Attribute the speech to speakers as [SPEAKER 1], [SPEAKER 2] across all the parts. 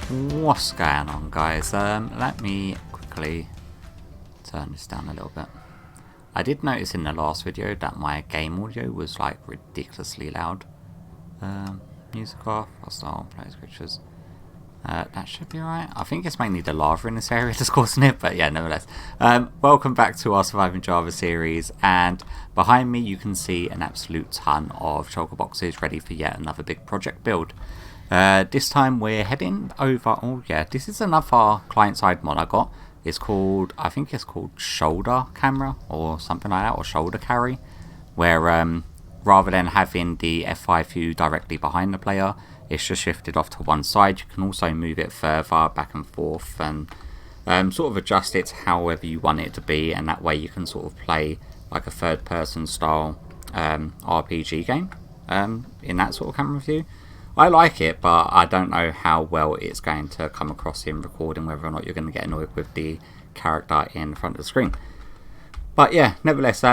[SPEAKER 1] What's going on, guys? Let me quickly turn this down a little bit. I did notice in the last video that my game audio was like ridiculously loud. Music off, I'll start play scriptures. That should be right. I think it's mainly the lava in this area that's causing it, but yeah, nevertheless. Welcome back to our Surviving Java series, and behind me you can see an absolute ton of shulker boxes ready for yet another big project build. This time we're heading over, oh yeah, this is another client-side mod I got. It's called, I think it's called shoulder camera or something like that, or shoulder carry, where rather than having the Ep52 directly behind the player, it's just shifted off to one side. You can also move it further back and forth and sort of adjust it however you want it to be, and that way you can sort of play like a third person style RPG game in that sort of camera view. I like it, but I don't know how well it's going to come across in recording, whether or not you're going to get annoyed with the character in front of the screen. But yeah, nevertheless,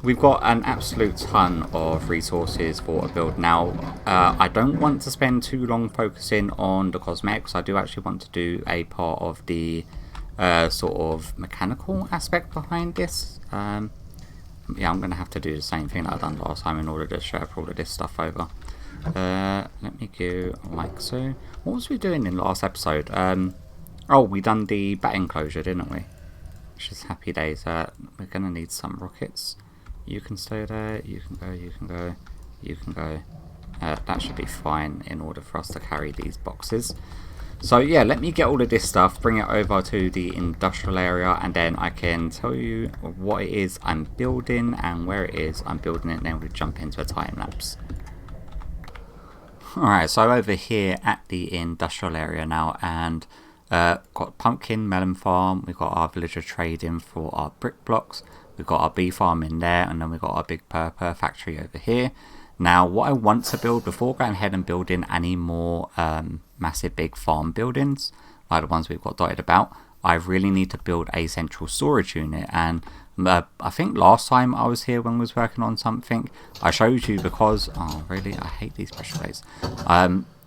[SPEAKER 1] we've got an absolute ton of resources for a build now. I don't want to spend too long focusing on the cosmetics. I do actually want to do a part of the sort of mechanical aspect behind this. Yeah, I'm going to have to do the same thing that I've done last time in order to share all of this stuff over. Let me go like so. What was we doing in the last episode? Oh, we done the bat enclosure, didn't we? Which is happy days. We're gonna need some rockets. You can stay there. You can go. You can go. You can go. That should be fine in order for us to carry these boxes. So yeah, let me get all of this stuff, bring it over to the industrial area, and then I can tell you what it is I'm building and where it is I'm building it, and then we'll jump into a time lapse. Alright, so over here at the industrial area now, and got pumpkin melon farm, we've got our villager trading for our brick blocks, we've got our bee farm in there, and then we've got our big purple factory over here. Now what I want to build before going ahead and building any more massive big farm buildings like the ones we've got dotted about, I really need to build a central storage unit. And I think last time I was here when we was working on something, I showed you, because oh really, I hate these pressure plates.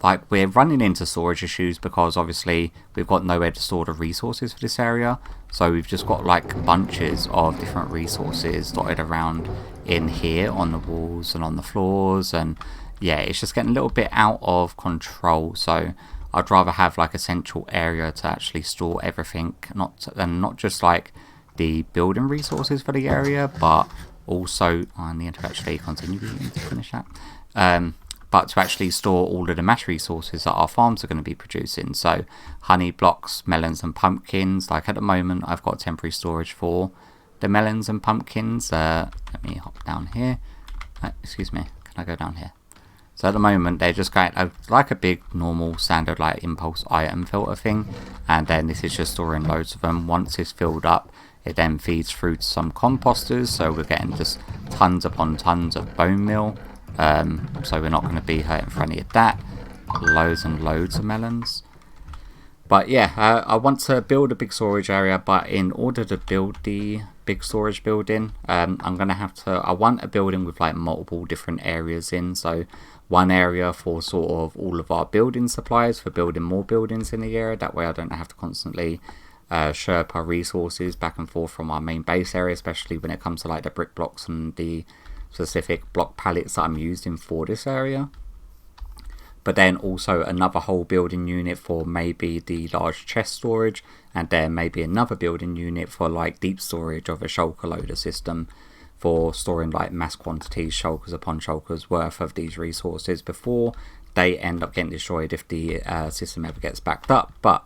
[SPEAKER 1] Like we're running into storage issues because obviously we've got nowhere to store the resources for this area, so we've just got like bunches of different resources dotted around in here on the walls and on the floors, and yeah, it's just getting a little bit out of control. So I'd rather have like a central area to actually store everything, not just like the building resources for the area, but also I need to actually continue to finish that. But to actually store all of the mass resources that our farms are going to be producing. So honey blocks, melons and pumpkins. Like at the moment I've got temporary storage for the melons and pumpkins. Let me hop down here. Excuse me, can I go down here? So at the moment they're just going like a big normal standard like impulse item filter thing, and then this is just storing loads of them. Once it's filled up, it then feeds through to some composters, so we're getting just tons upon tons of bone meal. So we're not going to be hurting for any of that. Loads and loads of melons. But yeah, I want to build a big storage area, but in order to build the big storage building, I'm going to have to, I want a building with like multiple different areas in. So one area for sort of all of our building supplies for building more buildings in the area. That way I don't have to constantly sherp our resources back and forth from our main base area, especially when it comes to like the brick blocks and the specific block pallets that I'm using for this area. But then also another whole building unit for maybe the large chest storage, and then maybe another building unit for like deep storage of a shulker loader system for storing like mass quantities, shulkers upon shulkers worth of these resources before they end up getting destroyed if the system ever gets backed up. But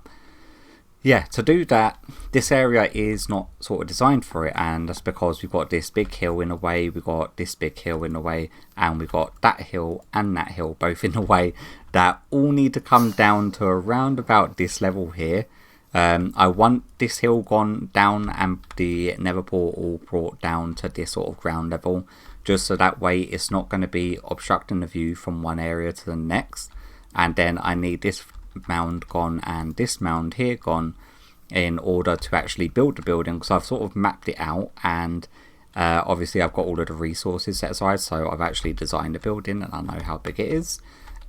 [SPEAKER 1] yeah, to do that, this area is not sort of designed for it, and that's because we've got this big hill in the way, we've got this big hill in the way, and we've got that hill and that hill both in the way, that all need to come down to around about this level here. I want this hill gone down and the nether portal brought down to this sort of ground level, just so that way it's not going to be obstructing the view from one area to the next. And then I need this mound gone and this mound here gone in order to actually build the building, because I've sort of mapped it out, and obviously I've got all of the resources set aside, so I've actually designed the building and I know how big it is.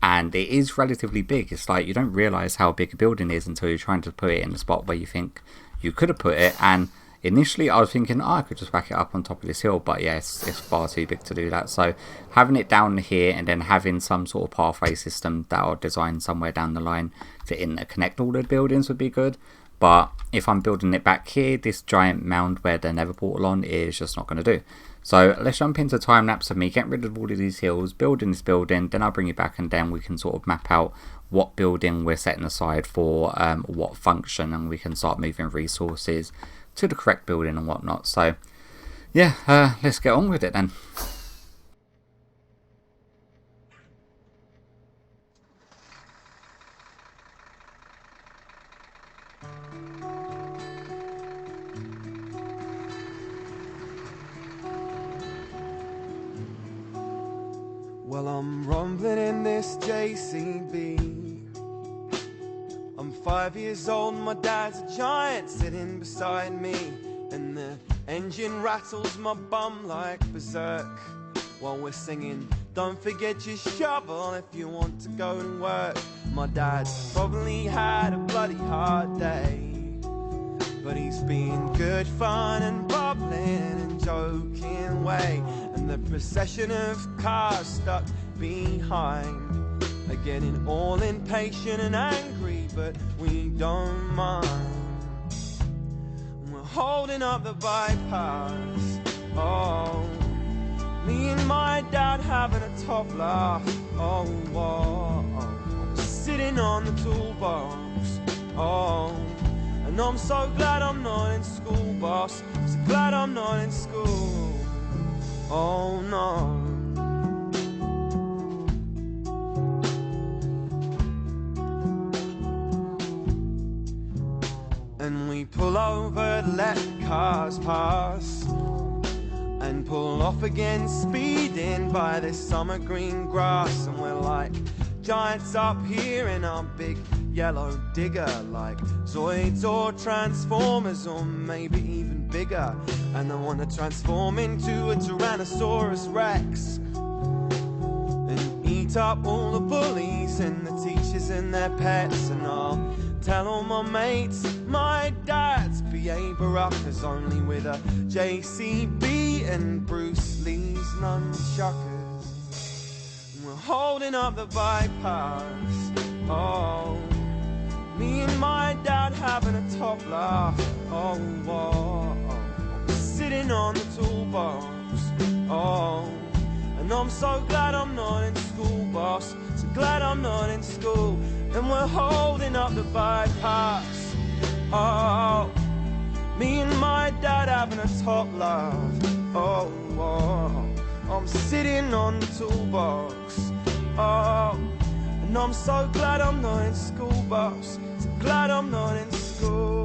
[SPEAKER 1] and it is relatively big. It's like you don't realise how big a building is until you're trying to put it in a spot where you think you could have put it. And initially I was thinking, I could just whack it up on top of this hill, but yeah, it's far too big to do that. So having it down here and then having some sort of pathway system that I'll design somewhere down the line to interconnect all the buildings would be good. But if I'm building it back here, this giant mound where the nether portal on is just not going to do. So let's jump into time lapse of me getting rid of all of these hills, building this building, then I'll bring you back and then we can sort of map out what building we're setting aside for what function, and we can start moving resources to the correct building and whatnot. So yeah, let's get on with it then.
[SPEAKER 2] Well, I'm rumbling in this JCB. I'm 5 years old, my dad's a giant sitting beside me, and the engine rattles my bum like berserk while we're singing, don't forget your shovel if you want to go and work. My dad's probably had a bloody hard day, but he's been good fun and bubbling and joking way. And the procession of cars stuck behind are getting all impatient and angry, but we don't mind. We're holding up the bypass, oh, me and my dad having a top laugh, oh, oh, oh. Sitting on the toolbox, oh, and I'm so glad I'm not in school, boss, so glad I'm not in school, oh no. And we pull over, let cars pass, and pull off again, speeding by this summer green grass. And we're like giants up here in our big yellow digger, like Zoids or Transformers, or maybe even bigger. And I want to transform into a Tyrannosaurus Rex and eat up all the bullies and the teachers and their pets. And I'll tell all my mates my dad's B.A. Baracus, only with a JCB and Bruce Lee's nunchuckers. And we're holding up the bypass, oh, me and my dad having a top laugh, oh, oh, oh. Sitting on the toolbox, oh, and I'm so glad I'm not in school, boss, so glad I'm not in school. And we're holding up the bypass, oh, me and my dad having a top laugh, oh, oh, I'm sitting on the toolbox, oh, and I'm so glad I'm not in school, boss, so glad I'm not in school.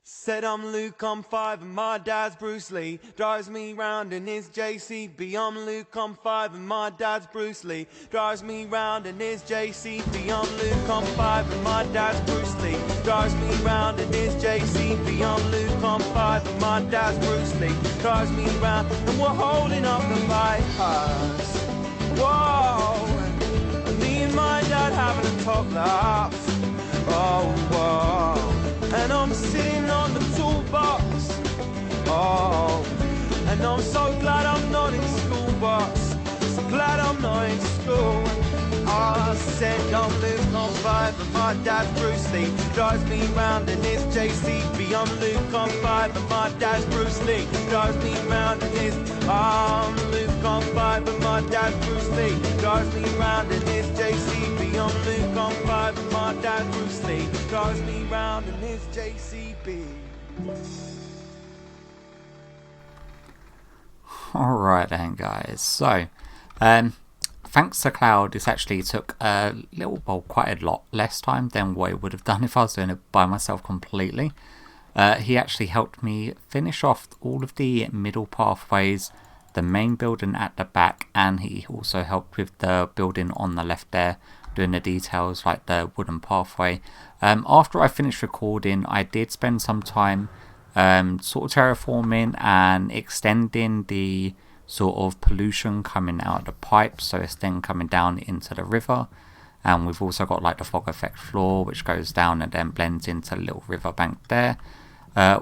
[SPEAKER 2] Said I'm Luke, I'm 5 and my dad's Bruce Lee. Drives me round in his JCB. I'm Luke, I'm 5 and my dad's Bruce Lee. Drives me round in his JCB. I'm Luke, I'm 5 and my dad's Bruce Lee. Drives me round in his JCB. I'm Luke, I'm 5 and my dad's Bruce Lee. Drives me round and we're holding up the bypass. Whoa, and me and my dad having a top laugh. Oh, whoa. And I'm sitting on the toolbox, oh, and I'm so glad I'm not in school, boss, so glad I'm not in school. I said I'm Luke, I'm 5 and my dad's Bruce Lee. Drives me round in his JCB. I'm Luke, I'm 5 and my dad's Bruce Lee. Drives me round in his, I'm Luke, I'm 5 and my dad's Bruce Lee. Drives me round in his JCB. I'm Luke, I'm 5 and my dad's Bruce Lee. Drives me round in his JCB.
[SPEAKER 1] Alright then guys, so thanks to Clowd, this actually took quite a lot less time than what it would have done if I was doing it by myself completely. He actually helped me finish off all of the middle pathways, the main building at the back, and he also helped with the building on the left there, doing the details like the wooden pathway. After I finished recording, I did spend some time sort of terraforming and extending the sort of pollution coming out of the pipe, so it's then coming down into the river. And we've also got like the fog effect floor, which goes down and then blends into the little riverbank there.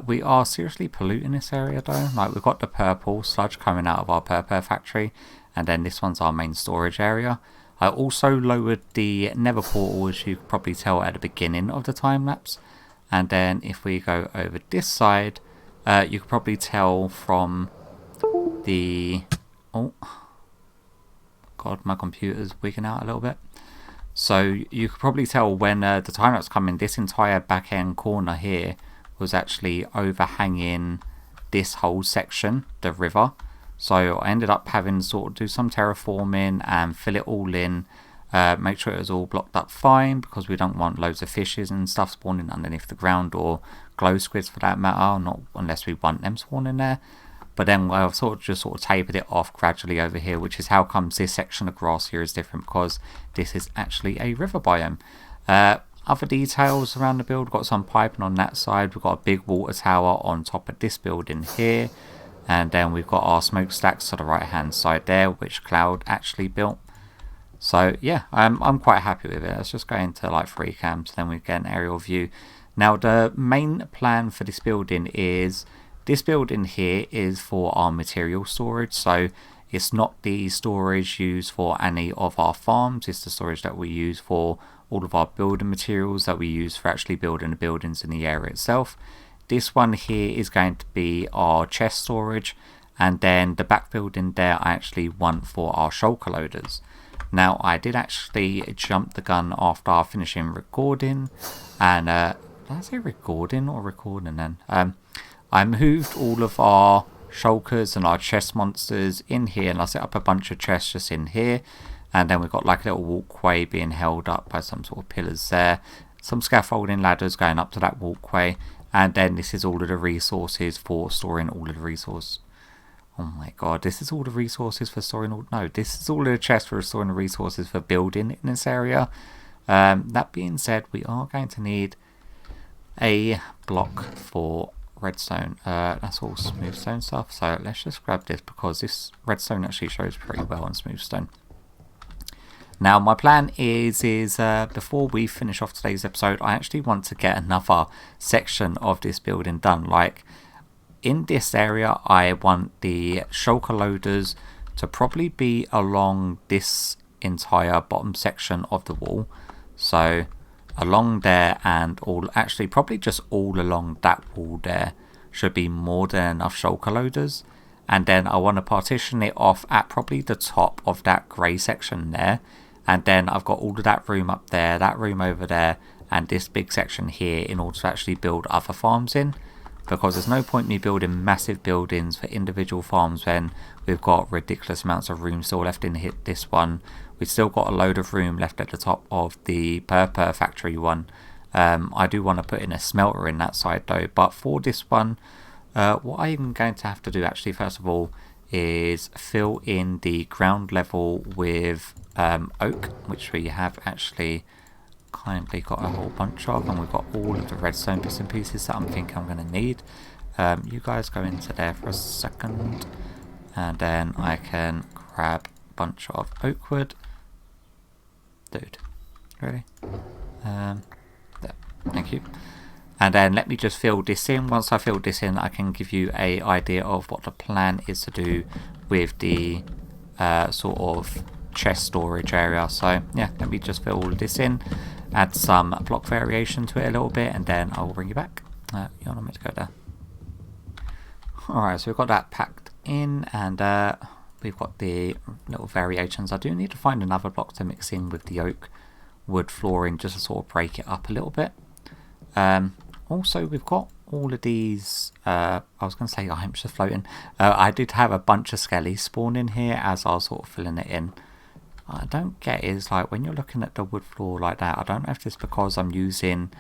[SPEAKER 1] We are seriously polluting this area though. Like, we've got the purple sludge coming out of our purple factory, and then this one's our main storage area. I also lowered the nether portal, as you could probably tell at the beginning of the time lapse. And then if we go over this side, you could probably tell from the... oh god, my computer's wigging out a little bit. So you could probably tell when the time lapse coming, this entire back end corner here was actually overhanging this whole section, the river. So I ended up having to sort of do some terraforming and fill it all in, make sure it was all blocked up fine, because we don't want loads of fishes and stuff spawning underneath the ground, or glow squids for that matter, not unless we want them spawning there. But then I've sort of tapered it off gradually over here, which is how comes this section of grass here is different, because this is actually a river biome. Other details around the build, got some piping on that side. We've got a big water tower on top of this building here. And then we've got our smokestacks to the right hand side there, which Clowd actually built. So yeah, I'm quite happy with it. Let's just go into like 3 cams, then we get an aerial view. Now the main plan for this building is, this building here is for our material storage. So it's not the storage used for any of our farms. It's the storage that we use for all of our building materials that we use for actually building the buildings in the area itself. This one here is going to be our chest storage, and then the back building there I actually want for our shulker loaders. Now I did actually jump the gun after finishing recording, and did I say recording or recording then? I moved all of our shulkers and our chest monsters in here, and I set up a bunch of chests just in here. And then we've got like a little walkway being held up by some sort of pillars there. Some scaffolding ladders going up to that walkway. And then this is all of the resources for storing all of the resources. Oh my god, this is all the resources for storing all... No, this is all of the chests for storing the resources for building in this area. That being said, we are going to need a block for redstone. That's all smooth stone stuff. So let's just grab this, because this redstone actually shows pretty well on smooth stone. Now my plan is before we finish off today's episode, I actually want to get another section of this building done. Like in this area, I want the shulker loaders to probably be along this entire bottom section of the wall. So along there, and all, actually probably just all along that wall there should be more than enough shulker loaders. And then I want to partition it off at probably the top of that grey section there. And then I've got all of that room up there, that room over there, and this big section here in order to actually build other farms in. Because there's no point me building massive buildings for individual farms when we've got ridiculous amounts of room still left in this one. We've still got a load of room left at the top of the purple factory one. I do want to put in a smelter in that side though. But for this one, what I'm going to have to do actually first of all is fill in the ground level with oak, which we have actually kindly got a whole bunch of, and we've got all of the redstone bits and pieces that I'm thinking I'm going to need. You guys go into there for a second, and then I can grab a bunch of oak wood. Dude, really? There, thank you. And then let me just fill this in. Once I fill this in, I can give you an idea of what the plan is to do with the sort of chest storage area. So yeah, let me just fill all of this in, add some block variation to it a little bit, and then I will bring you back. You're not meant to go there. Alright, so we've got that packed in, and we've got the little variations. I do need to find another block to mix in with the oak wood flooring just to sort of break it up a little bit. Also, we've got all of these, I was going to say items just floating. I did have a bunch of skellies spawn in here as I was sort of filling it in. I don't get is like when you're looking at the wood floor like that, I don't know if it's because I'm using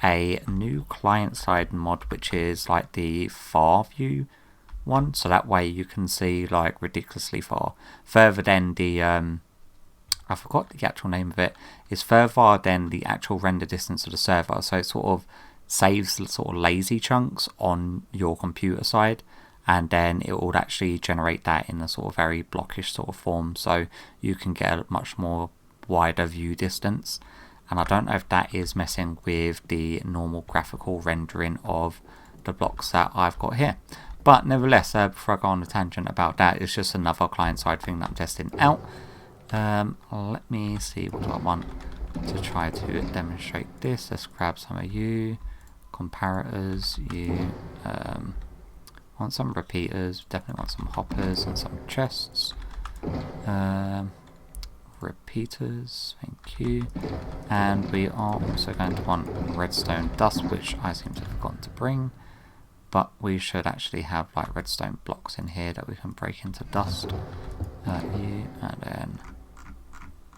[SPEAKER 1] a new client side mod, which is like the far view one, so that way you can see like ridiculously far, further than the I forgot the actual name of it. It's further than the actual render distance of the server, so it sort of saves sort of lazy chunks on your computer side, and then it will actually generate that in a sort of very blockish sort of form, so you can get a much more wider view distance. And I don't know if that is messing with the normal graphical rendering of the blocks that I've got here. But nevertheless, before I go on a tangent about that, it's just another client-side thing that I'm testing out. Let me see what I want to try to demonstrate this. Let's grab some of you comparators. You want some repeaters, definitely want some hoppers and some chests. Repeaters, thank you. And we are also going to want redstone dust, which I seem to have forgotten to bring, but we should actually have like redstone blocks in here that we can break into dust. You, and then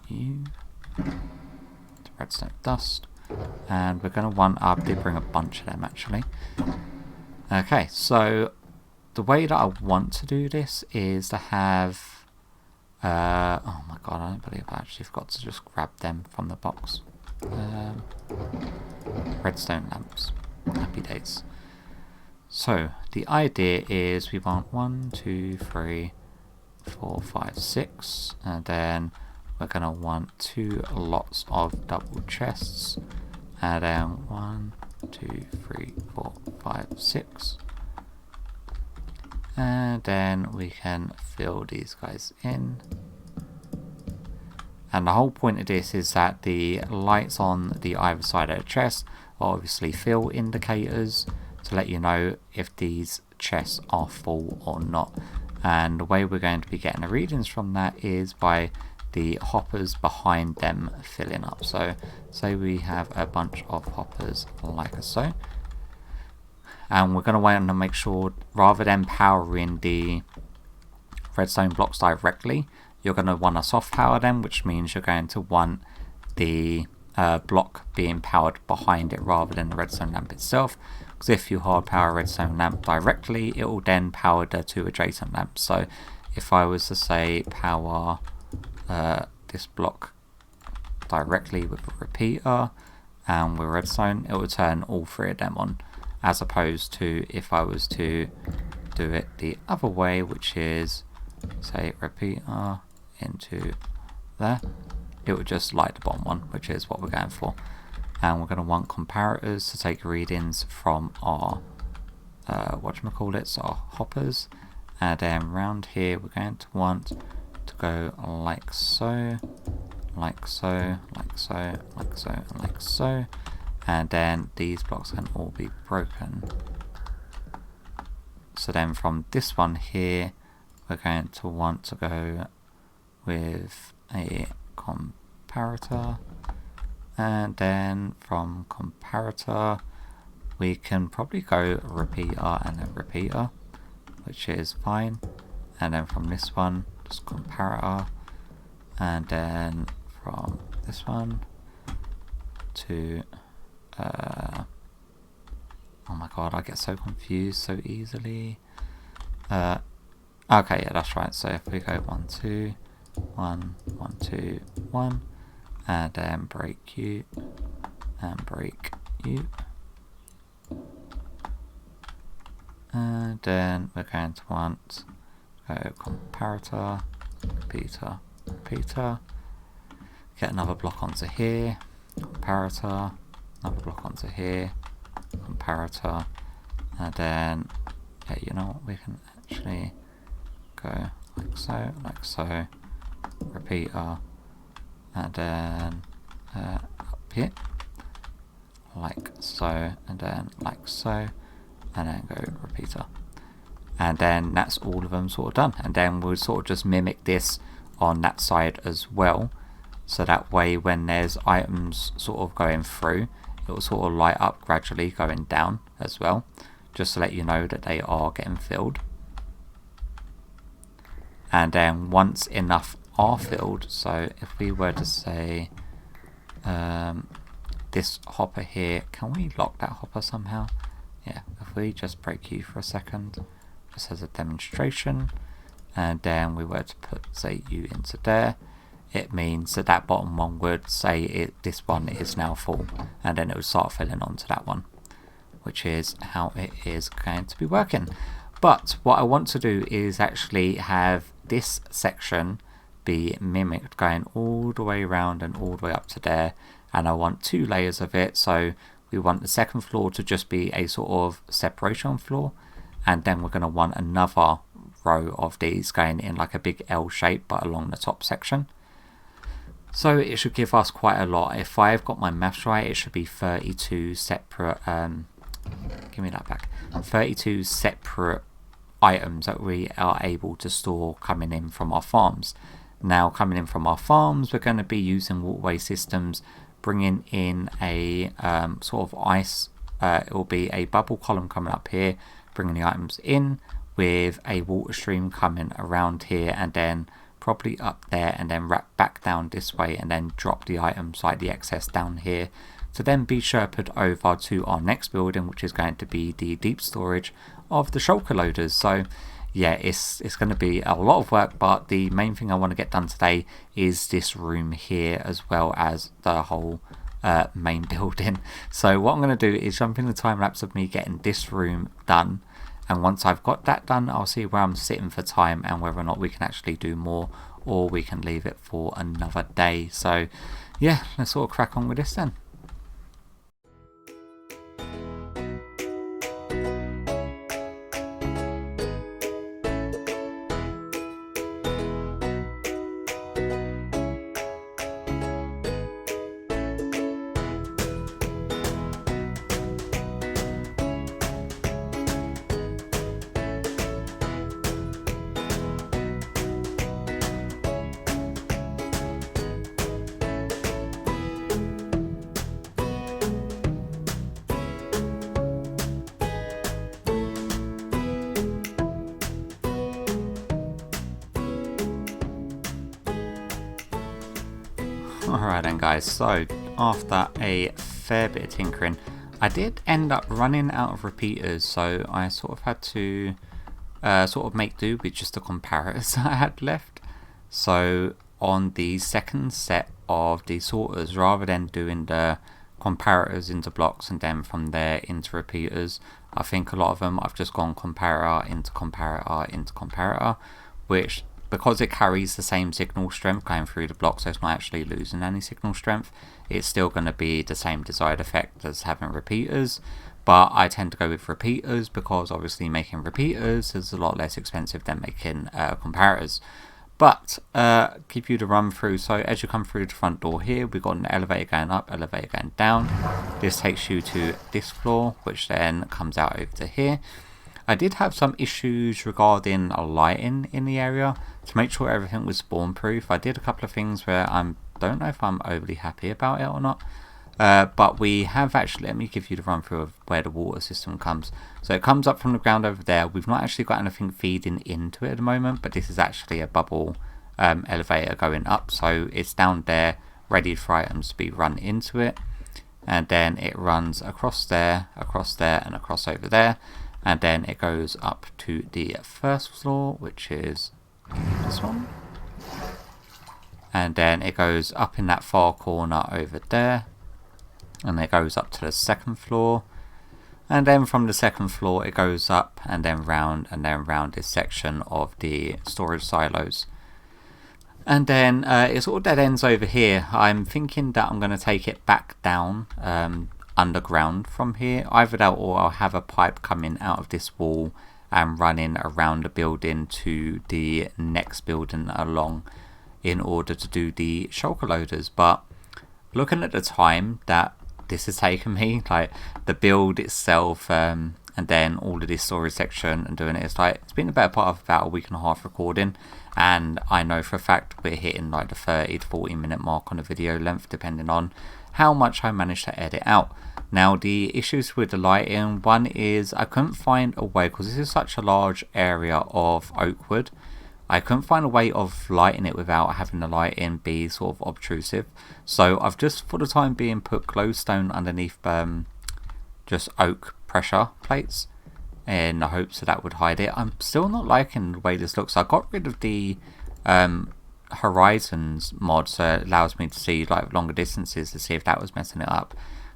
[SPEAKER 1] you, redstone dust, and we're going to want, I did bring a bunch of them actually. Okay, so the way that I want to do this is to have oh my god, I don't believe I actually forgot to just grab them from the box. Redstone lamps. Happy days. So, the idea is we want 1, 2, 3, 4, 5, 6, and then we're going to want 2 lots of double chests, and then 1, 2, 3, 4, 5, 6. And then we can fill these guys in. And the whole point of this is that the lights on the either side of the chest are obviously fill indicators to let you know if these chests are full or not. And the way we're going to be getting the readings from that is by the hoppers behind them filling up. So say we have a bunch of hoppers like so. And we're going to want to make sure, rather than powering the redstone blocks directly, you're going to want to soft power them, which means you're going to want the block being powered behind it rather than the redstone lamp itself. Because if you hard power a redstone lamp directly, it will then power the 2 adjacent lamps. So if I was to say power this block directly with a repeater and with redstone, it would turn all 3 of them on. As opposed to if I was to do it the other way, which is say repeater into there, it would just light the bottom one, which is what we're going for. And we're going to want comparators to take readings from our whatchamacallits, so our hoppers. And then round here we're going to want to go like so, like so, like so, like so, and like so. And then these blocks can all be broken. So then from this one here, we're going to want to go with a comparator. And then from comparator, we can probably go repeater and then repeater, which is fine. And then from this one, just comparator. And then from this one to oh my god, I get so confused so easily. Okay, yeah, that's right. So if we go 1, 2, 1, 1, 2, 1, and then break you, and break you. And then we're going to want go comparator, repeater, repeater. Get another block onto here, comparator. Another block onto here, comparator, and then yeah, you know what, we can actually go like so, repeater, and then up here, like so, and then like so, and then go repeater. And then that's all of them sort of done. And then we'll sort of just mimic this on that side as well. So that way when there's items sort of going through, it will sort of light up gradually going down as well, just to let you know that they are getting filled. And then once enough are filled, so if we were to say this hopper here, can we lock that hopper somehow? Yeah, if we just break you for a second, just as a demonstration, and then we were to put, say, you into there, it means that that bottom one would say this one is now full, and then it would start filling onto that one, which is how it is going to be working. But what I want to do is actually have this section be mimicked going all the way around and all the way up to there, and I want 2 layers of it. So we want the second floor to just be a sort of separation floor, and then we're going to want another row of these going in like a big L shape but along the top section. So it should give us quite a lot. If I've got my maths right, it should be 32 separate give me that back, 32 separate items that we are able to store coming in from our farms. Now coming in from our farms, we're going to be using waterway systems, bringing in a sort of ice, it will be a bubble column coming up here, bringing the items in, with a water stream coming around here and then probably up there, and then wrap back down this way and then drop the items like the excess down here to then be sherped over to our next building, which is going to be the deep storage of the shulker loaders. So yeah, it's going to be a lot of work, but the main thing I want to get done today is this room here, as well as the whole main building. So what I'm going to do is jump in the time lapse of me getting this room done, and once I've got that done, I'll see where I'm sitting for time and whether or not we can actually do more, or we can leave it for another day. So yeah, let's sort of crack on with this then. Alright then guys, so after a fair bit of tinkering, I did end up running out of repeaters, so I sort of had to sort of make do with just the comparators I had left. So on the second set of the sorters, rather than doing the comparators into blocks and then from there into repeaters, I think a lot of them I've just gone comparator into comparator into comparator, which, because it carries the same signal strength going through the block, so it's not actually losing any signal strength, it's still going to be the same desired effect as having repeaters. But I tend to go with repeaters because obviously making repeaters is a lot less expensive than making comparators. But give you the run through. So as you come through the front door here, we've got an elevator going up, elevator going down. This takes you to this floor, which then comes out over to here. I did have some issues regarding lighting in the area. To make sure everything was spawn proof, I did a couple of things where I don't know if I'm overly happy about it or not. But we have actually, let me give you the run through of where the water system comes. So it comes up from the ground over there. We've not actually got anything feeding into it at the moment, but this is actually a bubble elevator going up. So it's down there ready for items to be run into it. And then it runs across there, and across over there. And then it goes up to the first floor, which is this one. And then it goes up in that far corner over there. And it goes up to the second floor. And then from the second floor, it goes up and then round this section of the storage silos. And then it sort of dead ends over here. I'm thinking that I'm going to take it back down underground from here. Either that, or I'll have a pipe coming out of this wall and running around the building to the next building along in order to do the shulker loaders. But looking at the time that this has taken me, like the build itself and then all of this storage section and doing it, it's been a better part of about a week and a half recording, and I know for a fact we're hitting like the 30 to 40 minute mark on the video length, depending on how much I managed to edit out. Now the issues with the lighting, one is I couldn't find a way, because this is such a large area of oak wood, I couldn't find a way of lighting it without having the lighting be sort of obtrusive. So I've just for the time being put glowstone underneath just oak pressure plates in the hopes that would hide it. I'm still not liking the way this looks. I got rid of the horizons mod, so it allows me to see like longer distances to see if that was messing it up,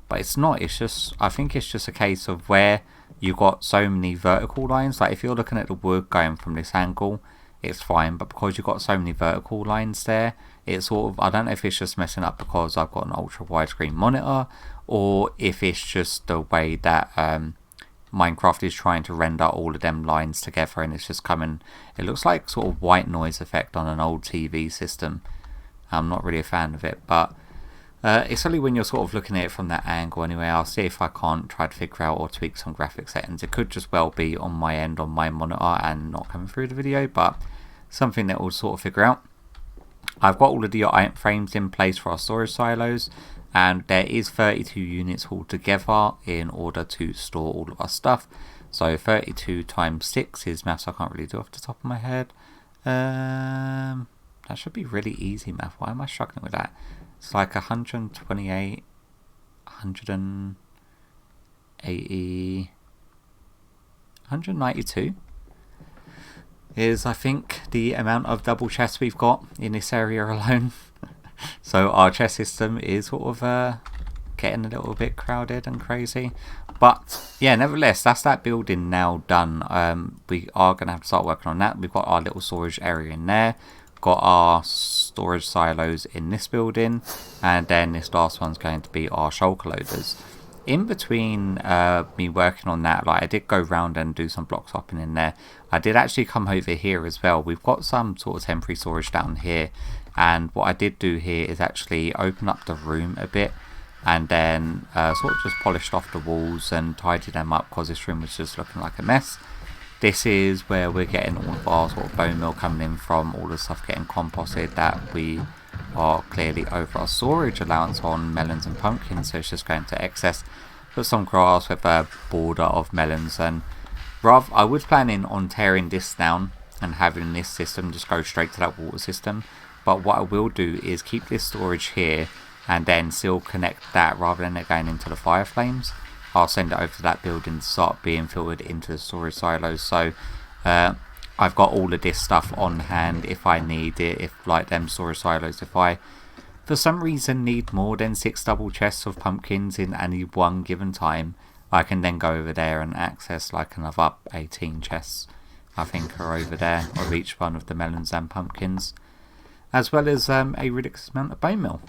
[SPEAKER 1] but it's not. It's just, I think it's just a case of where you've got so many vertical lines. Like if you're looking at the wood going from this angle, it's fine, but because you've got so many vertical lines there, it's sort of, I don't know if it's just messing up because I've got an ultra widescreen monitor, or if it's just the way that Minecraft is trying to render all of them lines together, and it's just coming, it looks like sort of white noise effect on an old TV system. I'm not really a fan of it, but it's only when you're sort of looking at it from that angle anyway. I'll see if I can't try to figure out or tweak some graphic settings. It could just well be on my end on my monitor and not coming through the video, but something that we'll sort of figure out. I've got all of the iron frames in place for our storage silos, and there is 32 units altogether in order to store all of our stuff. So 32 times 6 is maths I can't really do off the top of my head. That should be really easy math. Why am I struggling with that? It's like 128, 180, 192 is, I think, the amount of double chests we've got in this area alone. So our chest system is sort of getting a little bit crowded and crazy. But yeah, nevertheless, that's that building now done. We are going to have to start working on that. We've got our little storage area in there. Got our storage silos in this building, and then this last one's going to be our shulker loaders. In between me working on that, like I did go round and do some block hopping in there. I did actually come over here as well. We've got some sort of temporary storage down here, and what I did do here is actually open up the room a bit, and then sort of just polished off the walls and tidied them up because this room was just looking like a mess. This is where we're getting all of our sort of bone meal coming in from, all the stuff getting composted that we are clearly over our storage allowance on melons and pumpkins, so it's just going to excess. Put some grass with a border of melons, and I was planning on tearing this down and having this system just go straight to that water system, but what I will do is keep this storage here and then still connect that rather than it going into the fire flames. I'll send it over to that building to start being filtered into the storage silos. So I've got all of this stuff on hand if I need it, if like them storage silos, if I for some reason need more than 6 double chests of pumpkins in any one given time, I can then go over there and access like another 18 chests I think are over there of each one of the melons and pumpkins, as well as a ridiculous amount of bone meal.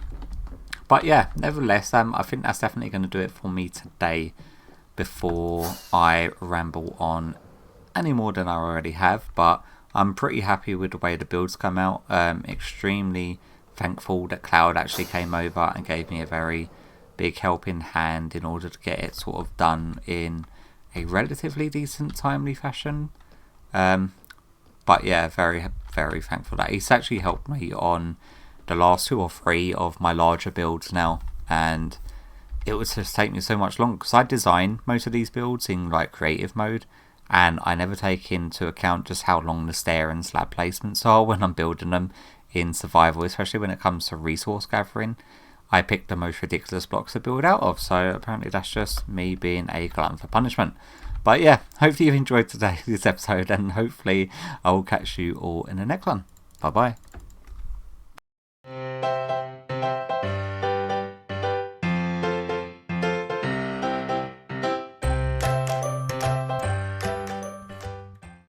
[SPEAKER 1] But yeah, nevertheless, I think that's definitely going to do it for me today before I ramble on any more than I already have. But I'm pretty happy with the way the builds come out. Extremely thankful that Clowd actually came over and gave me a very big helping hand in order to get it sort of done in a relatively decent, timely fashion. But yeah, very, very thankful that he's actually helped me on the last 2 or 3 of my larger builds now, and it would just take me so much longer because I design most of these builds in like creative mode, and I never take into account just how long the stair and slab placements are when I'm building them in survival, especially when it comes to resource gathering. I pick the most ridiculous blocks to build out of, so apparently that's just me being a glutton for punishment. But yeah, hopefully you've enjoyed today's episode, and hopefully I will catch you all in the next one. Bye bye.